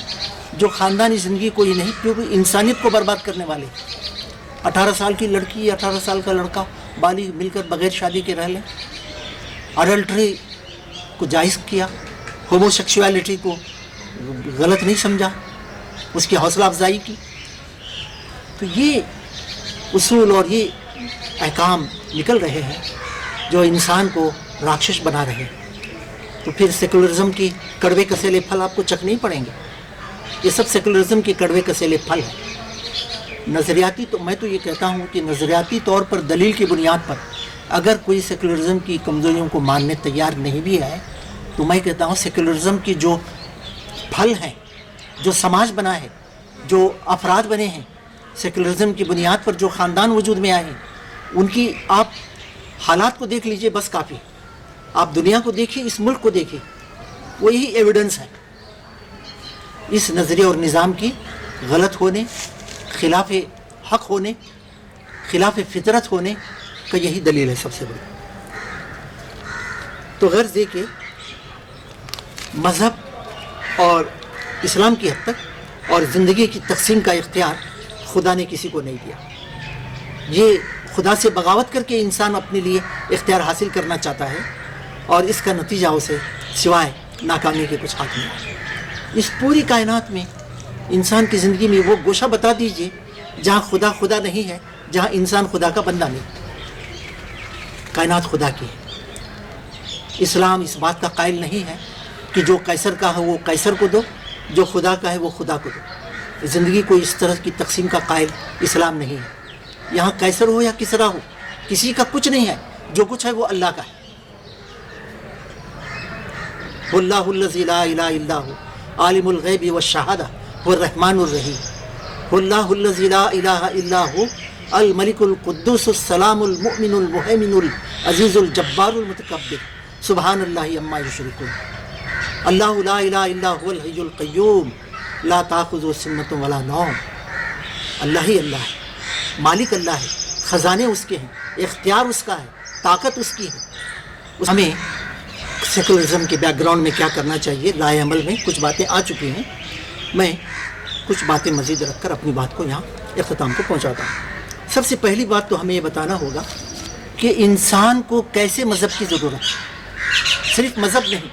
Speaker 1: جو خاندانی زندگی کو ہی نہیں، کیونکہ انسانیت کو برباد کرنے والے۔ 18 سال کی لڑکی، 18 سال کا لڑکا بالغ مل کر بغیر شادی کے رہ لیں، اڈلٹری کو جائز کیا، ہومو سیکشولیٹی کو غلط نہیں سمجھا، اس کی حوصلہ افزائی کی۔ تو یہ اصول اور یہ احکام نکل رہے ہیں جو انسان کو راکشش بنا رہے ہیں۔ تو پھر سیکولرزم کی کڑوے کسیلے پھل آپ کو چکھنے ہی پڑیں گے۔ یہ سب سیکولرزم کے کڑوے کسیلے پھل ہیں۔ نظریاتی، تو میں تو یہ کہتا ہوں کہ نظریاتی طور پر دلیل کی بنیاد پر اگر کوئی سیکولرزم کی کمزوریوں کو ماننے تیار نہیں بھی ہے، تو میں کہتا ہوں سیکولرزم کی جو پھل ہیں، جو سماج بنا ہے، جو افراد بنے ہیں سیکولرزم کی بنیاد پر، جو خاندان وجود میں آئے ہیں، ان کی آپ حالات کو دیکھ لیجئے، بس کافی۔ آپ دنیا کو دیکھیے، اس ملک کو دیکھیے، وہی ایویڈنس ہے اس نظریے اور نظام کی غلط ہونے، خلاف حق ہونے، خلاف فطرت ہونے کا یہی دلیل ہے سب سے بڑی۔ تو غرض یہ کہ مذہب اور اسلام کی حد تک اور زندگی کی تقسیم کا اختیار خدا نے کسی کو نہیں دیا۔ یہ خدا سے بغاوت کر کے انسان اپنے لیے اختیار حاصل کرنا چاہتا ہے، اور اس کا نتیجہ اسے سوائے ناکامی کے کچھ ہاتھ نہیں آتا۔ اس پوری کائنات میں انسان کی زندگی میں وہ گوشہ بتا دیجئے جہاں خدا خدا نہیں ہے، جہاں انسان خدا کا بندہ نہیں۔ کائنات خدا کی ہے۔ اسلام اس بات کا قائل نہیں ہے کہ جو قیصر کا ہے وہ قیصر کو دو، جو خدا کا ہے وہ خدا کو دو۔ زندگی کو اس طرح کی تقسیم کا قائل اسلام نہیں ہے۔ یہاں قیصر ہو یا کسرا ہو، کسی کا کچھ نہیں ہے، جو کچھ ہے وہ اللہ کا ہے۔ اللہ الذی لا الہ الا هو عالم الغیب والشہادہ هو الرحمن الرحیم۔ اللہ الذی لا الہ الا هو الملک القدوس السلام المؤمن المہیمن العزیز الجبار المتکبر سبحان اللہ عما یشرکون۔ اللہ لا الہ الا هو الحی القیوم لا تأخذہ سنۃ ولا نوم۔ اللہ ہی اللہ ہے، مالک اللہ ہے، خزانے اس کے ہیں، اختیار اس کا ہے، طاقت اس کی ہے۔ ہمیں سیکولرزم کے بیک گراؤنڈ میں کیا کرنا چاہیے، لائے عمل میں کچھ باتیں آ چکی ہیں، میں کچھ باتیں مزید رکھ کر اپنی بات کو یہاں اختتام کو پہنچاتا ہوں۔ سب سے پہلی بات تو ہمیں یہ بتانا ہوگا کہ انسان کو کیسے مذہب کی ضرورت ہے۔ صرف مذہب نہیں،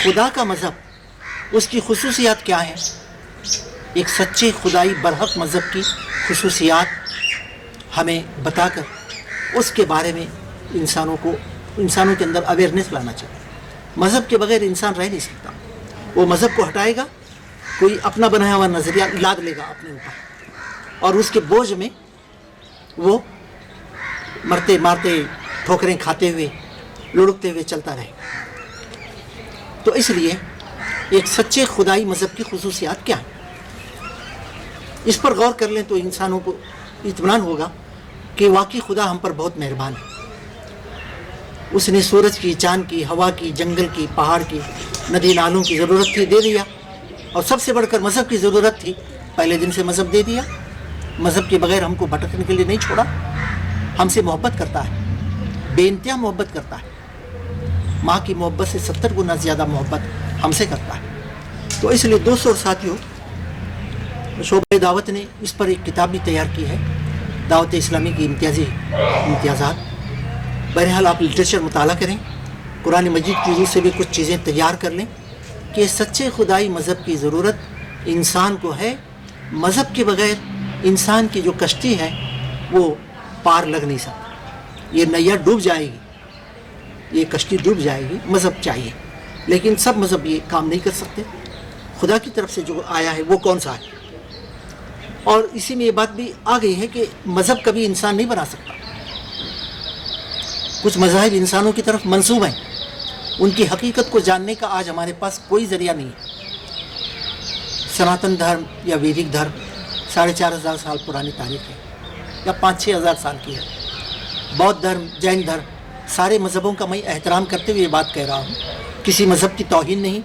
Speaker 1: خدا کا مذہب، اس کی خصوصیات کیا ہیں، ایک سچے خدائی برحق مذہب کی خصوصیات ہمیں بتا کر اس کے بارے میں انسانوں کے اندر اویئرنیس لانا چاہیے۔ مذہب کے بغیر انسان رہ نہیں سکتا۔ وہ مذہب کو ہٹائے گا، کوئی اپنا بنایا ہوا نظریہ لاد لے گا اپنے اوپر، اور اس کے بوجھ میں وہ مرتے مارتے ٹھوکریں کھاتے ہوئے لڑکتے ہوئے چلتا رہے گا۔ تو اس لیے ایک سچے خدائی مذہب کی خصوصیات کیا ہیں، اس پر غور کر لیں تو انسانوں کو اطمینان ہوگا کہ واقعی خدا ہم پر بہت مہربان ہے۔ اس نے سورج کی، چاند کی، ہوا کی، جنگل کی، پہاڑ کی، ندی نالوں کی ضرورت تھی دے دیا، اور سب سے بڑھ کر مذہب کی ضرورت تھی پہلے دن سے مذہب دے دیا۔ مذہب کے بغیر ہم کو بھٹکنے کے لیے نہیں چھوڑا، ہم سے محبت کرتا ہے، بے انتہا محبت کرتا ہے، ماں کی محبت سے 70 گنا زیادہ محبت ہم سے کرتا ہے۔ تو اس لیے دوستوں اور ساتھیوں، شعبہ دعوت نے اس پر ایک کتاب بھی تیار کی ہے، دعوت اسلامی کی امتیازات۔ بہرحال آپ لٹریچر مطالعہ کریں، قرآن مجید کی روح سے بھی کچھ چیزیں تیار کر لیں کہ سچے خدائی مذہب کی ضرورت انسان کو ہے۔ مذہب کے بغیر انسان کی جو کشتی ہے وہ پار لگ نہیں سکتی، یہ نیا ڈوب جائے گی، یہ کشتی ڈوب جائے گی۔ مذہب چاہیے، لیکن سب مذہب یہ کام نہیں کر سکتے۔ خدا کی طرف سے جو آیا ہے وہ کون سا ہے، اور اسی میں یہ بات بھی آ گئی ہے کہ مذہب کبھی انسان نہیں بنا سکتا۔ کچھ مذاہب انسانوں کی طرف منسوب ہیں، ان کی حقیقت کو جاننے کا آج ہمارے پاس کوئی ذریعہ نہیں ہے۔ سناتن دھرم یا ویدک دھرم 4500 سال پرانی تاریخ ہے، یا 5-6 ہزار سال کی ہے۔ بودھ دھرم، جین دھرم، سارے مذہبوں کا میں احترام کرتے ہوئے یہ بات کہہ رہا ہوں، کسی مذہب کی توہین نہیں،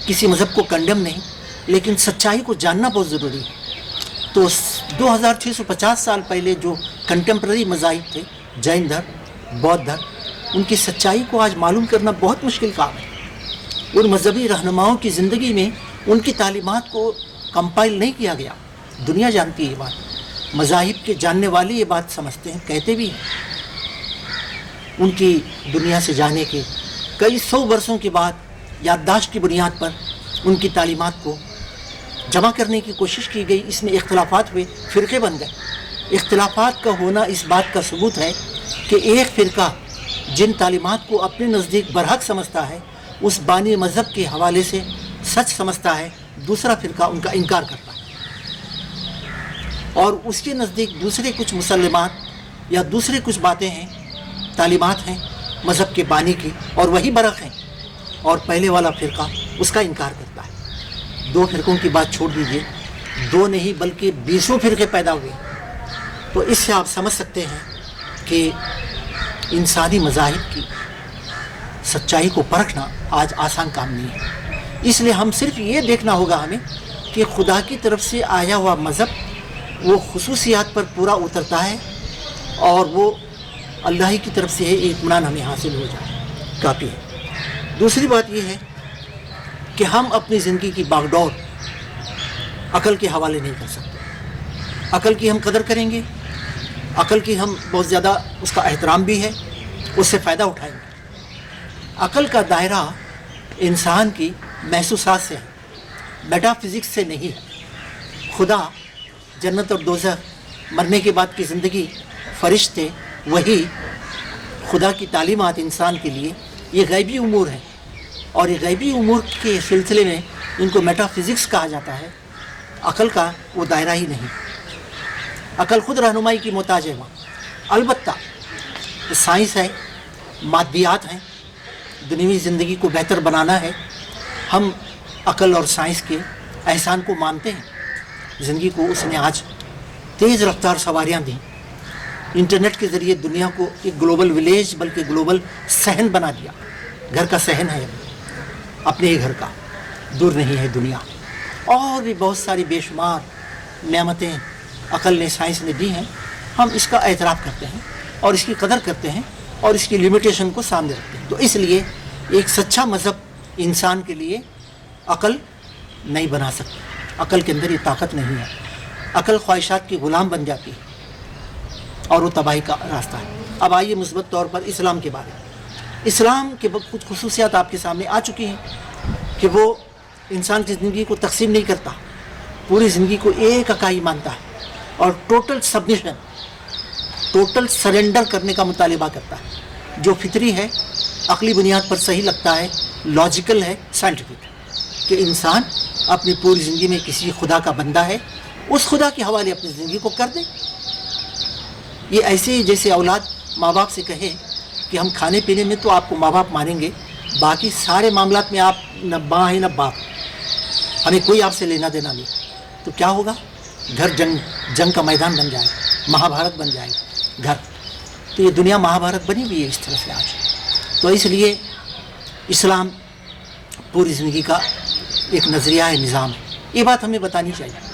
Speaker 1: کسی مذہب کو کنڈم نہیں، لیکن سچائی کو جاننا بہت ضروری ہے۔ تو 2650 سال پہلے جو کنٹمپرری مذاہب تھے، جین دھرم، بودھ دھرم، ان کی سچائی کو آج معلوم کرنا بہت مشکل کام ہے۔ ان مذہبی رہنماؤں کی زندگی میں ان کی تعلیمات کو کمپائل نہیں کیا گیا۔ دنیا جانتی ہے یہ بات، مذاہب کے جاننے والے یہ بات سمجھتے ہیں، کہتے بھی ہیں۔ ان کی دنیا سے جانے کے کئی 100 برسوں کے بعد یادداشت کی بنیاد پر ان کی تعلیمات کو جمع کرنے کی کوشش کی گئی، اس میں اختلافات ہوئے، فرقے بن گئے۔ اختلافات کا ہونا اس بات کا ثبوت ہے کہ ایک فرقہ جن تعلیمات کو اپنے نزدیک برحق سمجھتا ہے، اس بانی مذہب کے حوالے سے سچ سمجھتا ہے، دوسرا فرقہ ان کا انکار کرتا ہے، اور اس کے نزدیک دوسرے کچھ مسلمات یا دوسرے کچھ باتیں ہیں، تعلیمات ہیں مذہب کے بانی کی، اور وہی برحق ہیں، اور پہلے والا فرقہ اس کا انکار کرتا ہے۔ 2 فرقوں کی بات چھوڑ دیجئے، 2 نہیں بلکہ 20 فرقے پیدا ہوئے۔ تو اس سے آپ سمجھ سکتے ہیں کہ انسانی مذاہب کی سچائی کو پرکھنا آج آسان کام نہیں ہے۔ اس لیے ہم صرف یہ دیکھنا ہوگا ہمیں کہ خدا کی طرف سے آیا ہوا مذہب وہ خصوصیات پر پورا اترتا ہے، اور وہ اللہ کی طرف سے ہے، اطمینان ہمیں حاصل ہو جائے، کافی ہے۔ دوسری بات یہ ہے کہ ہم اپنی زندگی کی باغ ڈور عقل کے حوالے نہیں کر سکتے۔ عقل کی ہم قدر کریں گے، عقل کی ہم بہت زیادہ اس کا احترام بھی ہے، اس سے فائدہ اٹھائیں گے۔ عقل کا دائرہ انسان کی محسوسات سے ہے، میٹا فزکس سے نہیں ہے۔ خدا، جنت اور دوزخ، مرنے کے بعد کی زندگی، فرشتے، وہی خدا کی تعلیمات انسان کے لیے یہ غیبی امور ہیں۔ اور یہ غیبی امور کے سلسلے میں ان کو میٹا فزکس کہا جاتا ہے. عقل کا وہ دائرہ ہی نہیں. عقل خود رہنمائی کی محتاج ہے وہاں. البتہ سائنس ہے، مادیات ہیں، دنیوی زندگی کو بہتر بنانا ہے. ہم عقل اور سائنس کے احسان کو مانتے ہیں. زندگی کو اس نے آج تیز رفتار سواریاں دیں. انٹرنیٹ کے ذریعے دنیا کو ایک گلوبل ولیج بلکہ گلوبل صحن بنا دیا. گھر کا صحن ہے، اپنے ہی گھر کا، دور نہیں ہے دنیا. اور بھی بہت ساری بے شمار نعمتیں عقل نے، سائنس نے دی ہیں. ہم اس کا اعتراف کرتے ہیں اور اس کی قدر کرتے ہیں اور اس کی لمیٹیشن کو سامنے رکھتے ہیں. تو اس لیے ایک سچا مذہب انسان کے لیے عقل نہیں بنا سکتا. عقل کے اندر یہ طاقت نہیں ہے. عقل خواہشات کی غلام بن جاتی ہے اور وہ تباہی کا راستہ ہے. اب آئیے مثبت طور پر اسلام کے بارے میں. اسلام کے کچھ خصوصیات آپ کے سامنے آ چکی ہیں کہ وہ انسان کی زندگی کو تقسیم نہیں کرتا، پوری زندگی کو ایک اکائی مانتا ہے اور ٹوٹل سبمیشن، ٹوٹل سرنڈر کرنے کا مطالبہ کرتا ہے، جو فطری ہے، عقلی بنیاد پر صحیح لگتا ہے، لاجیکل ہے، سائنٹیفک، کہ انسان اپنی پوری زندگی میں کسی خدا کا بندہ ہے، اس خدا کے حوالے اپنی زندگی کو کر دے. یہ ایسے ہی جیسے اولاد ماں باپ سے کہے کہ ہم کھانے پینے میں تو آپ کو ماں باپ مانیں گے، باقی سارے معاملات میں آپ نہ ماں ہیں نہ باپ، ہمیں کوئی آپ سے لینا دینا نہیں. تو کیا ہوگا؟ گھر جنگ کا میدان بن جائے گا، مہا بھارت بن جائے گا گھر. تو یہ دنیا مہا بھارت بنی ہوئی ہے اس طرح سے آج. تو اس لیے اسلام پوری زندگی کا ایک نظریہ ہے، نظام ہے. یہ بات ہمیں بتانی چاہیے.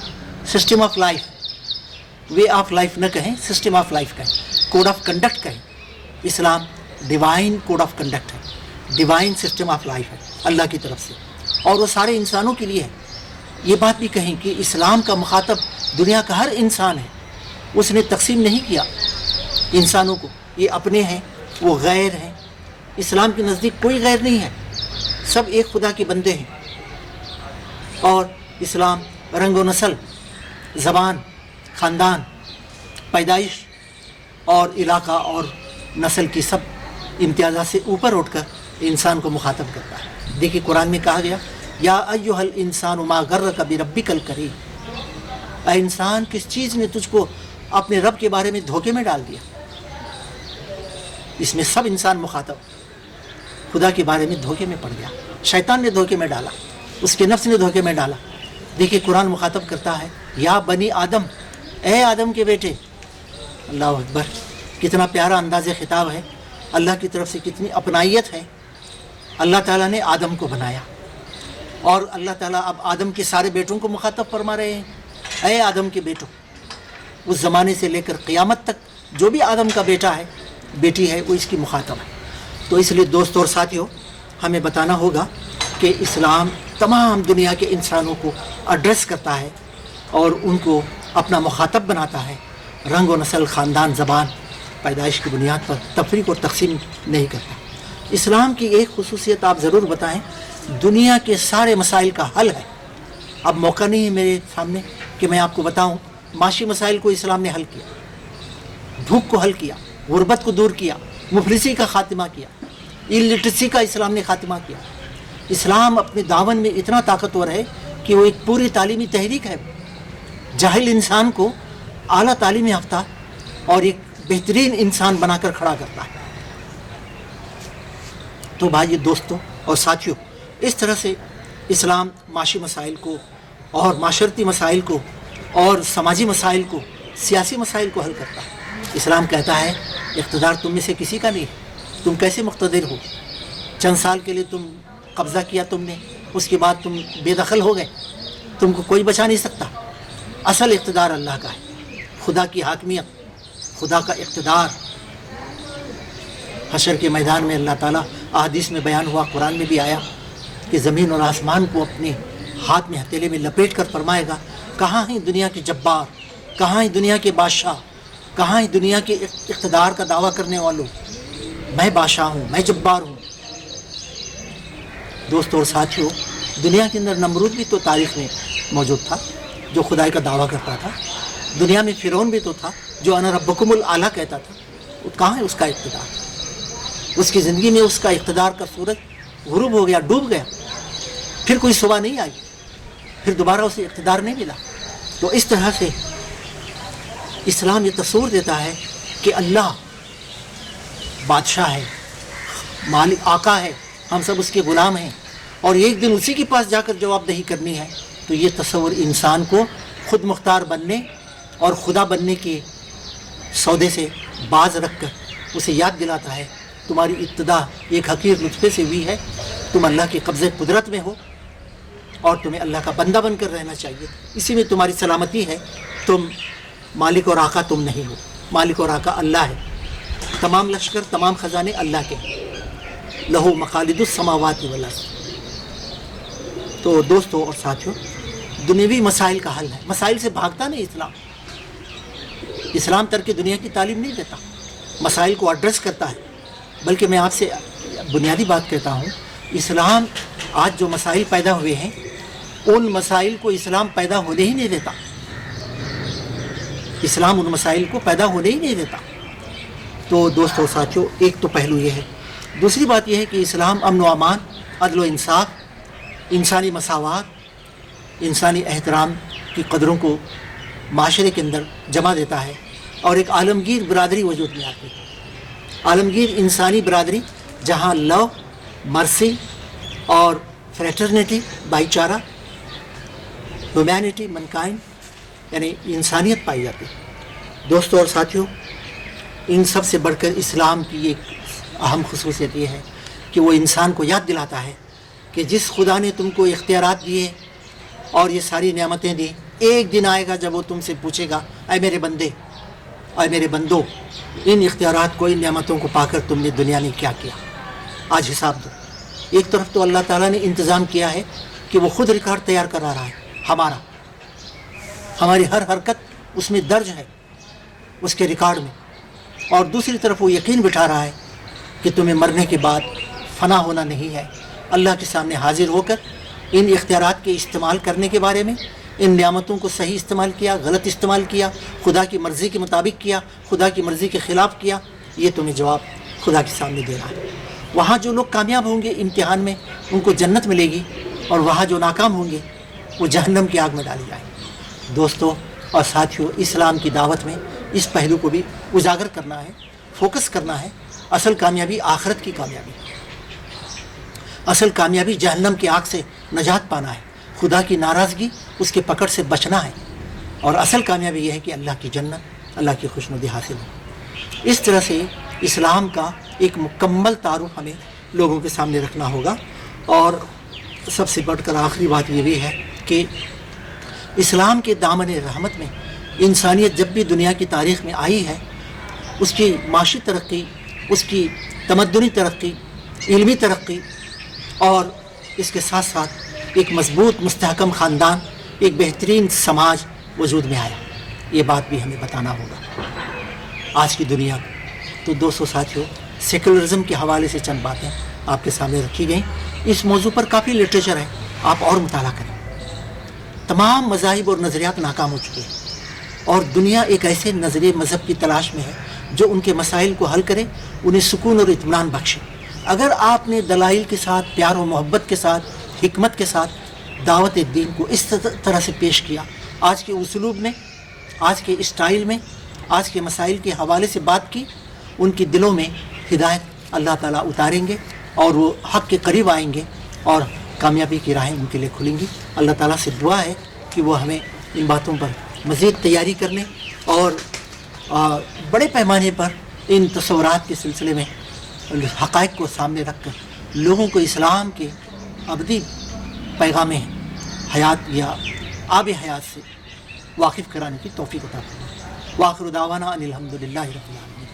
Speaker 1: System of life, way of life نہ کہیں، سسٹم آف لائف کہیں، کوڈ آف کنڈکٹ کہیں. اسلام ڈیوائن کوڈ آف کنڈکٹ ہے، ڈیوائن سسٹم آف لائف ہے اللہ کی طرف سے، اور وہ سارے انسانوں کے لیے ہے. یہ بات بھی کہیں کہ اسلام کا مخاطب دنیا کا ہر انسان ہے. اس نے تقسیم نہیں کیا انسانوں کو، یہ اپنے ہیں، وہ غیر ہیں. اسلام کے نزدیک کوئی غیر نہیں ہے، سب ایک خدا کے بندے ہیں. اور اسلام رنگ و نسل، زبان، خاندان، پیدائش اور علاقہ اور نسل کی سب امتیازات سے اوپر اٹھ کر انسان کو مخاطب کرتا ہے. دیکھیے قرآن میں کہا گیا یا ایھا الانسان ما غرک بربک الکریم. اے انسان، کس چیز نے تجھ کو اپنے رب کے بارے میں دھوکے میں ڈال دیا؟ اس میں سب انسان مخاطب. خدا کے بارے میں دھوکے میں پڑ گیا، شیطان نے دھوکے میں ڈالا، اس کے نفس نے دھوکے میں ڈالا. دیکھیے قرآن مخاطب کرتا ہے یا بنی آدم، اے آدم کے بیٹے. اللہ اکبر، کتنا پیارا انداز خطاب ہے، اللہ کی طرف سے کتنی اپنائیت ہے. اللہ تعالیٰ نے آدم کو بنایا اور اللہ تعالیٰ اب آدم کے سارے بیٹوں کو مخاطب فرما رہے ہیں. اے آدم کے بیٹوں، اس زمانے سے لے کر قیامت تک جو بھی آدم کا بیٹا ہے، بیٹی ہے، وہ اس کی مخاطب ہے. تو اس لیے دوستوں اور ساتھیوں، ہمیں بتانا ہوگا کہ اسلام تمام دنیا کے انسانوں کو ایڈریس کرتا ہے اور ان کو اپنا مخاطب بناتا ہے. رنگ و نسل، خاندان، زبان، پیدائش کی بنیاد پر تفریق اور تقسیم نہیں کرتا. اسلام کی ایک خصوصیت آپ ضرور بتائیں، دنیا کے سارے مسائل کا حل ہے. اب موقع نہیں ہے میرے سامنے کہ میں آپ کو بتاؤں. معاشی مسائل کو اسلام نے حل کیا، بھوک کو حل کیا، غربت کو دور کیا، مفلسی کا خاتمہ کیا، الٹریسی کا اسلام نے خاتمہ کیا. اسلام اپنے دامن میں اتنا طاقتور ہے کہ وہ ایک پوری تعلیمی تحریک ہے. جاہل انسان کو اعلیٰ تعلیم یافتہ اور ایک بہترین انسان بنا کر کھڑا کرتا ہے. تو بھائی دوستوں اور ساتھیوں، اس طرح سے اسلام معاشی مسائل کو اور معاشرتی مسائل کو اور سماجی مسائل کو، سیاسی مسائل کو حل کرتا ہے. اسلام کہتا ہے اقتدار تم میں سے کسی کا نہیں ہے، تم کیسے مقتدر ہو؟ چند سال کے لیے تم قبضہ کیا تم نے، اس کے بعد تم بے دخل ہو گئے، تم کو کوئی بچا نہیں سکتا. اصل اقتدار اللہ کا ہے، خدا کی حاکمیت، خدا کا اقتدار. حشر کے میدان میں اللہ تعالیٰ، احادیث میں بیان ہوا، قرآن میں بھی آیا کہ زمین اور آسمان کو اپنے ہاتھ میں ہتھیلے میں لپیٹ کر فرمائے گا کہاں ہیں دنیا کے جبار، کہاں ہیں دنیا کے بادشاہ، کہاں ہیں دنیا کے اقتدار کا دعویٰ کرنے والوں؟ میں بادشاہ ہوں، میں جبار ہوں. دوستوں اور ساتھیوں، دنیا کے اندر نمرود بھی تو تاریخ میں موجود تھا جو خدائی کا دعویٰ کرتا تھا. دنیا میں فرعون بھی تو تھا جو انا ربکم الاعلیٰ کہتا تھا. کہاں ہے اس کا اقتدار؟ اس کی زندگی میں اس کا اقتدار کا سورج غروب ہو گیا, ڈوب گیا, پھر کوئی صبح نہیں آئی, پھر دوبارہ اسے اقتدار نہیں ملا. تو اس طرح سے اسلام یہ تصور دیتا ہے کہ اللہ بادشاہ ہے, مالک, آقا ہے, ہم سب اس کے غلام ہیں, اور ایک دن اسی کے پاس جا کر جواب دہی کرنی ہے. تو یہ تصور انسان کو خود مختار بننے اور خدا بننے کے سودے سے باز رکھ کر اسے یاد دلاتا ہے تمہاری ابتدا ایک حقیر نطفے سے ہوئی ہے, تم اللہ کے قبضے قدرت میں ہو اور تمہیں اللہ کا بندہ بن کر رہنا چاہیے. اسی میں تمہاری سلامتی ہے. تم مالک اور آقا تم نہیں ہو, مالک اور آقا اللہ ہے. تمام لشکر, تمام خزانے اللہ کے ہیں. لہو مقالید السماوات والارض. تو دوستو اور ساتھیوں, دنیوی مسائل کا حل ہے. مسائل سے بھاگتا نہیں اسلام. اسلام ترک دنیا کی تعلیم نہیں دیتا, مسائل کو ایڈریس کرتا ہے. بلکہ میں آپ سے بنیادی بات کہتا ہوں, اسلام آج جو مسائل پیدا ہوئے ہیں ان مسائل کو اسلام پیدا ہونے ہی نہیں دیتا. اسلام ان مسائل کو پیدا ہونے ہی نہیں دیتا. تو دوستو ساتھیوں, ایک تو پہلو یہ ہے. دوسری بات یہ ہے کہ اسلام امن و امان, عدل و انصاف, انسانی مساوات, انسانی احترام کی قدروں کو معاشرے کے اندر جمع دیتا ہے, اور ایک عالمگیر برادری وجود میں آتی ہے. عالمگیر انسانی برادری جہاں لو, مرسی اور فریٹرنیٹی, بھائی چارہ, ہیومینٹی, منکائنڈ, یعنی انسانیت پائی جاتی ہے. دوستوں اور ساتھیوں, ان سب سے بڑھ کر اسلام کی ایک اہم خصوصیت یہ ہے کہ وہ انسان کو یاد دلاتا ہے کہ جس خدا نے تم کو اختیارات دیے اور یہ ساری نعمتیں دی, ایک دن آئے گا جب وہ تم سے پوچھے گا, اے میرے بندے, اے میرے بندو, ان اختیارات کو, ان نعمتوں کو پا کر تم نے دنیا میں کیا کیا, آج حساب دو. ایک طرف تو اللہ تعالیٰ نے انتظام کیا ہے کہ وہ خود ریکارڈ تیار کرا رہا ہے ہمارا, ہماری ہر حرکت اس میں درج ہے, اس کے ریکارڈ میں. اور دوسری طرف وہ یقین بٹھا رہا ہے کہ تمہیں مرنے کے بعد فنا ہونا نہیں ہے. اللہ کے سامنے حاضر ہو کر ان اختیارات کے استعمال کرنے کے بارے میں, ان نعمتوں کو صحیح استعمال کیا, غلط استعمال کیا, خدا کی مرضی کے مطابق کیا, خدا کی مرضی کے خلاف کیا, یہ تمہیں جواب خدا کے سامنے دے رہا ہے. وہاں جو لوگ کامیاب ہوں گے امتحان میں ان کو جنت ملے گی, اور وہاں جو ناکام ہوں گے وہ جہنم کی آگ میں ڈالی جائیں. دوستوں اور ساتھیوں, اسلام کی دعوت میں اس پہلو کو بھی اجاگر کرنا ہے, فوکس کرنا ہے. اصل کامیابی آخرت کی کامیابی, اصل کامیابی جہنم کی آگ سے نجات پانا ہے, خدا کی ناراضگی, اس کے پکڑ سے بچنا ہے, اور اصل کامیابی یہ ہے کہ اللہ کی جنت, اللہ کی خوشنودی حاصل ہو. اس طرح سے اسلام کا ایک مکمل تعارف ہمیں لوگوں کے سامنے رکھنا ہوگا. اور سب سے بڑھ کر آخری بات یہ بھی ہے کہ اسلام کے دامن رحمت میں انسانیت جب بھی دنیا کی تاریخ میں آئی ہے, اس کی معاشی ترقی, اس کی تمدنی ترقی, علمی ترقی, اور اس کے ساتھ ساتھ ایک مضبوط مستحکم خاندان, ایک بہترین سماج وجود میں آیا. یہ بات بھی ہمیں بتانا ہوگا آج کی دنیا کو. تو دوستو ساتھیوں, سیکولرزم کے حوالے سے چند باتیں آپ کے سامنے رکھی گئیں. اس موضوع پر کافی لٹریچر ہے, آپ اور مطالعہ کریں. تمام مذاہب اور نظریات ناکام ہو چکے ہیں, اور دنیا ایک ایسے نظریے مذہب کی تلاش میں ہے جو ان کے مسائل کو حل کرے, انہیں سکون اور اطمینان بخشے. اگر آپ نے دلائل کے ساتھ, پیار و محبت کے ساتھ, حکمت کے ساتھ دعوت دین کو اس طرح سے پیش کیا, آج کے اسلوب میں, آج کے اسٹائل میں, آج کے مسائل کے حوالے سے بات کی, ان کے دلوں میں ہدایت اللہ تعالیٰ اتاریں گے, اور وہ حق کے قریب آئیں گے, اور کامیابی کی راہیں ان کے لیے کھلیں گی. اللہ تعالیٰ سے دعا ہے کہ وہ ہمیں ان باتوں پر مزید تیاری کرنے اور بڑے پیمانے پر ان تصورات کے سلسلے میں حقائق کو سامنے رکھ کر لوگوں کو اسلام کے ابدی پیغام حیات یا آب حیات سے واقف کرانے کی توفیق عطا فرمائے. وآخر دعوانا ان الحمد للہ رب العالمین.